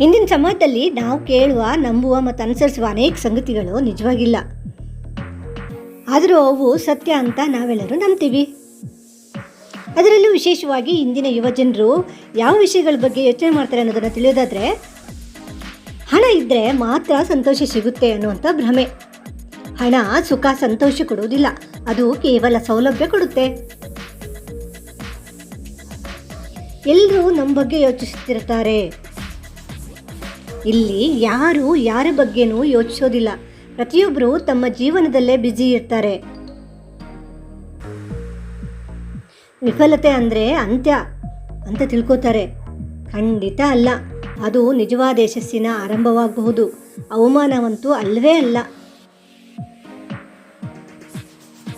ಇಂದಿನ ಸಮಾಜದಲ್ಲಿ ನಾವು ಕೇಳುವ, ನಂಬುವ ಮತ್ತು ಅನುಸರಿಸುವ ಅನೇಕ ಸಂಗತಿಗಳು ನಿಜವಾಗಿಲ್ಲ. ಆದರೂ ಅವು ಸತ್ಯ ಅಂತ ನಾವೆಲ್ಲರೂ ನಂಬ್ತೀವಿ. ಅದರಲ್ಲೂ ವಿಶೇಷವಾಗಿ ಇಂದಿನ ಯುವಜನರು ಯಾವ ವಿಷಯಗಳ ಬಗ್ಗೆ ಯೋಚನೆ ಮಾಡ್ತಾರೆ ಅನ್ನೋದನ್ನು ತಿಳಿಯೋದಾದರೆ, ಹಣ ಇದ್ದರೆ ಮಾತ್ರ ಸಂತೋಷ ಸಿಗುತ್ತೆ ಅನ್ನುವಂಥ ಭ್ರಮೆ. ಹಣ ಸುಖ ಸಂತೋಷ ಕೊಡುವುದಿಲ್ಲ, ಅದು ಕೇವಲ ಸೌಲಭ್ಯ ಕೊಡುತ್ತೆ. ಎಲ್ಲರೂ ನಮ್ಮ ಬಗ್ಗೆ ಯೋಚಿಸುತ್ತಿರ್ತಾರೆ. ಇಲ್ಲಿ ಯಾರು ಯಾರ ಬಗ್ಗೆನೂ ಯೋಚಿಸೋದಿಲ್ಲ. ಪ್ರತಿಯೊಬ್ಬರು ತಮ್ಮ ಜೀವನದಲ್ಲೇ ಬ್ಯುಸಿ ಇರ್ತಾರೆ. ವಿಫಲತೆ ಅಂದರೆ ಅಂತ್ಯ ಅಂತ ತಿಳ್ಕೋತಾರೆ. ಖಂಡಿತ ಅಲ್ಲ. ಅದು ನಿಜವಾದ ಯಶಸ್ಸಿನ ಆರಂಭವಾಗಬಹುದು. ಅವಮಾನವಂತೂ ಅಲ್ಲವೇ ಅಲ್ಲ.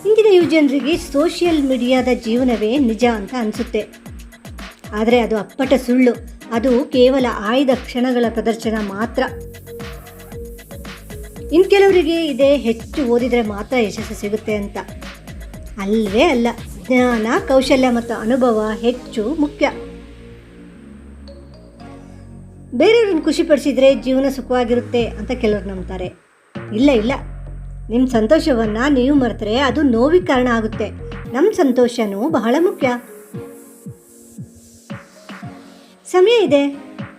ಇಂದಿನ ಯುವಜನರಿಗೆ ಸೋಷಿಯಲ್ ಮೀಡಿಯಾದ ಜೀವನವೇ ನಿಜ ಅಂತ ಅನಿಸುತ್ತೆ. ಆದರೆ ಅದು ಅಪ್ಪಟ ಸುಳ್ಳು. ಅದು ಕೇವಲ ಆಯ್ದ ಕ್ಷಣಗಳ ಪ್ರದರ್ಶನ ಮಾತ್ರ. ಇನ್ನು ಕೆಲವರಿಗೆ ಇದೆ, ಹೆಚ್ಚು ಓದಿದರೆ ಮಾತ್ರ ಯಶಸ್ಸು ಸಿಗುತ್ತೆ ಅಂತ. ಅಲ್ಲವೇ ಅಲ್ಲ. ಜ್ಞಾನ, ಕೌಶಲ್ಯ ಮತ್ತು ಅನುಭವ ಹೆಚ್ಚು ಮುಖ್ಯ. ಬೇರೆಯವ್ರನ್ನ ಖುಷಿಪಡಿಸಿದರೆ ಜೀವನ ಸುಖವಾಗಿರುತ್ತೆ ಅಂತ ಕೆಲವರು ನಂಬ್ತಾರೆ. ಇಲ್ಲ, ನಿಮ್ಮ ಸಂತೋಷವನ್ನು ನೀವು ಮರೆತರೆ ಅದು ನೋವಿಗೆ ಕಾರಣ ಆಗುತ್ತೆ. ನಮ್ಮ ಸಂತೋಷನೂ ಬಹಳ ಮುಖ್ಯ. ಸಮಯ ಇದೆ,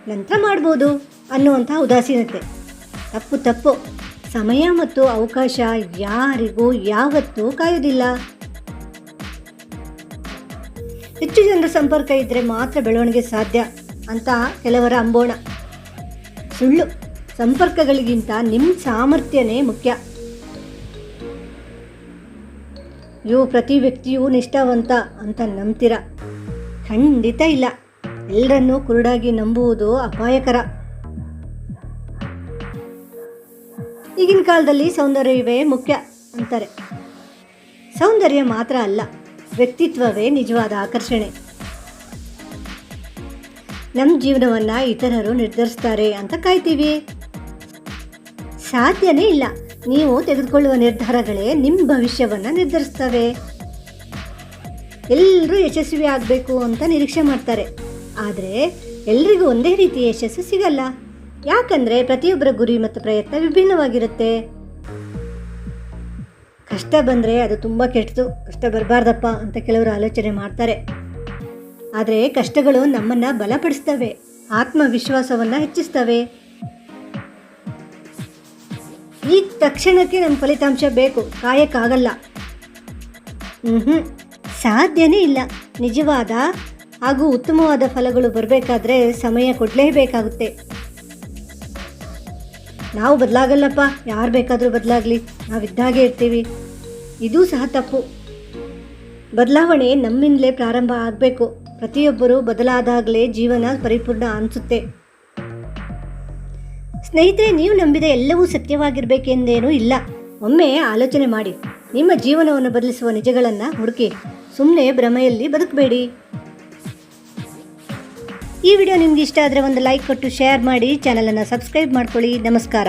ನಂತರ ಮಾಡ್ಬೋದು ಅನ್ನುವಂಥ ಉದಾಸೀನತೆ ತಪ್ಪು. ಸಮಯ ಮತ್ತು ಅವಕಾಶ ಯಾರಿಗೂ ಯಾವತ್ತೂ ಕಾಯೋದಿಲ್ಲ. ಹೆಚ್ಚು ಜನರ ಸಂಪರ್ಕ ಇದ್ದರೆ ಮಾತ್ರ ಬೆಳವಣಿಗೆ ಸಾಧ್ಯ ಅಂತ ಕೆಲವರ ಅಂಬೋಣ. ಸುಳ್ಳು. ಸಂಪರ್ಕಗಳಿಗಿಂತ ನಿಮ್ಮ ಸಾಮರ್ಥ್ಯನೇ ಮುಖ್ಯ. ಪ್ರತಿ ವ್ಯಕ್ತಿಯೂ ನಿಷ್ಠಾವಂತ ಅಂತ ನಂಬ್ತೀರ? ಖಂಡಿತ ಇಲ್ಲ. ಎಲ್ಲರನ್ನೂ ಕುರುಡಾಗಿ ನಂಬುವುದು ಅಪಾಯಕರ. ಈಗಿನ ಕಾಲದಲ್ಲಿ ಸೌಂದರ್ಯವೇ ಮುಖ್ಯ ಅಂತಾರೆ. ಸೌಂದರ್ಯ ಮಾತ್ರ ಅಲ್ಲ, ವ್ಯಕ್ತಿತ್ವವೇ ನಿಜವಾದ ಆಕರ್ಷಣೆ. ನಮ್ಮ ಜೀವನವನ್ನು ಇತರರು ನಿರ್ಧರಿಸ್ತಾರೆ ಅಂತ ಕಾಯ್ತೀವಿ. ಸಾಧ್ಯನೇ ಇಲ್ಲ. ನೀವು ತೆಗೆದುಕೊಳ್ಳುವ ನಿರ್ಧಾರಗಳೇ ನಿಮ್ಮ ಭವಿಷ್ಯವನ್ನು ನಿರ್ಧರಿಸ್ತವೆ. ಎಲ್ಲರೂ ಯಶಸ್ವಿ ಆಗಬೇಕು ಅಂತ ನಿರೀಕ್ಷೆ ಮಾಡ್ತಾರೆ. ಆದರೆ ಎಲ್ರಿಗೂ ಒಂದೇ ರೀತಿಯ ಯಶಸ್ಸು ಸಿಗಲ್ಲ. ಯಾಕಂದರೆ ಪ್ರತಿಯೊಬ್ಬರ ಗುರಿ ಮತ್ತು ಪ್ರಯತ್ನ ವಿಭಿನ್ನವಾಗಿರುತ್ತೆ. ಕಷ್ಟ ಬಂದರೆ ಅದು ತುಂಬ ಕೆಟ್ಟದು, ಕಷ್ಟ ಬರಬಾರ್ದಪ್ಪ ಅಂತ ಕೆಲವರು ಆಲೋಚನೆ ಮಾಡ್ತಾರೆ. ಆದರೆ ಕಷ್ಟಗಳು ನಮ್ಮನ್ನು ಬಲಪಡಿಸ್ತವೆ, ಆತ್ಮವಿಶ್ವಾಸವನ್ನು ಹೆಚ್ಚಿಸ್ತವೆ. ಈ ತಕ್ಷಣಕ್ಕೆ ನಮ್ಮ ಫಲಿತಾಂಶ ಬೇಕು, ಕಾಯಕ್ಕಾಗಲ್ಲ. ಸಾಧ್ಯನೇ ಇಲ್ಲ. ನಿಜವಾದ ಹಾಗೂ ಉತ್ತಮವಾದ ಫಲಗಳು ಬರಬೇಕಾದ್ರೆ ಸಮಯ ಕೊಡಲೇಬೇಕಾಗುತ್ತೆ. ನಾವು ಬದಲಾಗಲ್ಲಪ್ಪ, ಯಾರು ಬೇಕಾದರೂ ಬದಲಾಗಲಿ, ನಾವಿದ್ದಾಗೆ ಇರ್ತೀವಿ, ಇದೂ ಸಹ ತಪ್ಪು. ಬದಲಾವಣೆ ನಮ್ಮಿಂದಲೇ ಪ್ರಾರಂಭ ಆಗಬೇಕು. ಪ್ರತಿಯೊಬ್ಬರೂ ಬದಲಾದಾಗಲೇ ಜೀವನ ಪರಿಪೂರ್ಣ ಅನಿಸುತ್ತೆ. ಸ್ನೇಹಿತರೆ, ನೀವು ನಂಬಿದ ಎಲ್ಲವೂ ಸತ್ಯವಾಗಿರಬೇಕೆಂದೇನೂ ಇಲ್ಲ. ಒಮ್ಮೆ ಆಲೋಚನೆ ಮಾಡಿ. ನಿಮ್ಮ ಜೀವನವನ್ನು ಬದಲಿಸುವ ನಿಜಗಳನ್ನು ಹುಡುಕಿ. ಸುಮ್ಮನೆ ಭ್ರಮೆಯಲ್ಲಿ ಬದುಕಬೇಡಿ. ಈ ವಿಡಿಯೋ ನಿಮ್ಗೆ ಇಷ್ಟ ಆದರೆ ಒಂದು ಲೈಕ್ ಕೊಟ್ಟು ಶೇರ್ ಮಾಡಿ. ಚಾನಲನ್ನು ಸಬ್ಸ್ಕ್ರೈಬ್ ಮಾಡ್ಕೊಳ್ಳಿ. ನಮಸ್ಕಾರ.